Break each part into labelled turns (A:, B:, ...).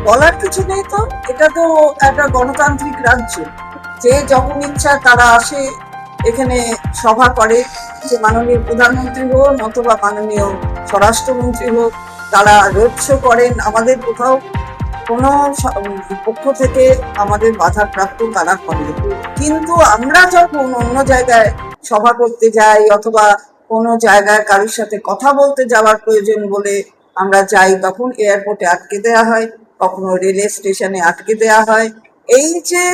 A: বলার কিছু নেই তো, এটা তো একটা গণতান্ত্রিক রাজ্য। যে যখন ইচ্ছা তারা আসে এখানে সভা করে, যে মাননীয় প্রধানমন্ত্রী হোক অথবা মাননীয় স্বরাষ্ট্রমন্ত্রী হোক, তারা রোড শো করেন। আমাদের কোথাও কোনো পক্ষ থেকে আমাদের বাধাপ্রাপ্ত তারা করে। কিন্তু আমরা যখন অন্য জায়গায় সভা করতে যাই অথবা কোনো জায়গায় কারোর সাথে কথা বলতে যাওয়ার প্রয়োজন বলে আমরা যাই, তখন এয়ারপোর্টে আটকে দেওয়া হয়, কখনো রেল স্টেশনে আটকে দেওয়া হয়। এই যে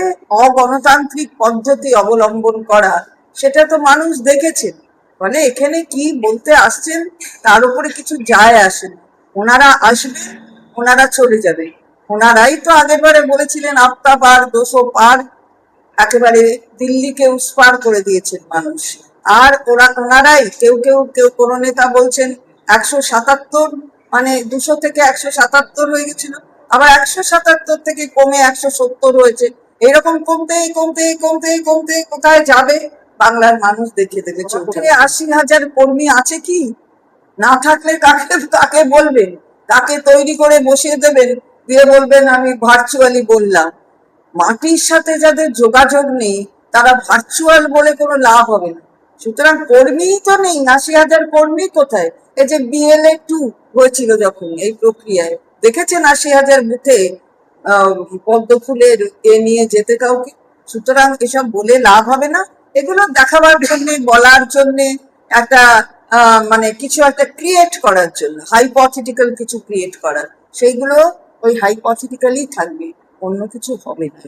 A: অগণতান্ত্রিক পদ্ধতি অবলম্বন করা, সেটা তো মানুষ দেখেছেন। ফলে এখানে কি বলতে আসছেন তার উপরে কিছু যায় আসে না। ওনারা আসবেন, ওনারা চলে যাবেন। ওনারাই তো আগের বারে বলেছিলেন আপতা পার 200 পার, একেবারে দিল্লিকে উস্পার করে দিয়েছেন মানুষ। আর ওনারাই কেউ কেউ কেউ কোনো নেতা বলছেন 177, মানে 200 থেকে 177 হয়ে গেছিল, আবার 177 থেকে কমে 170 হয়েছে। এরকম কমতে কমতে কমতে কমতে কোথায় যাবে বাংলার মানুষ দেখে দেবে। 80,000 কর্মী আছে কি? না থাকলে কাকে কাকে বলবেন? তাকে তৈরি করে বসিয়ে দেবেন, দিয়ে বলবেন আমি ভার্চুয়ালি বললাম। মাটির সাথে যাদের যোগাযোগ নেই তারা ভার্চুয়াল বলে কোনো লাভ হবে না। সুতরাং কর্মীই তো নেই, 80,000 কর্মী কোথায়? এই যে BLA-2 হয়েছিল যখন, এই প্রক্রিয়ায় দেখেছেন 80,000 বুথে পদ্ম ফুলের নিয়ে যেতে কাউকে। সুতরাং এসব বলে লাভ হবে না। এগুলো দেখাবার জন্য, বলার জন্য, একটা মানে কিছু একটা ক্রিয়েট করার জন্য, হাইপোথেটিক্যাল কিছু ক্রিয়েট করার, সেইগুলো ওই হাইপোথেটিক্যালি থাকবে, অন্য কিছু হবে না।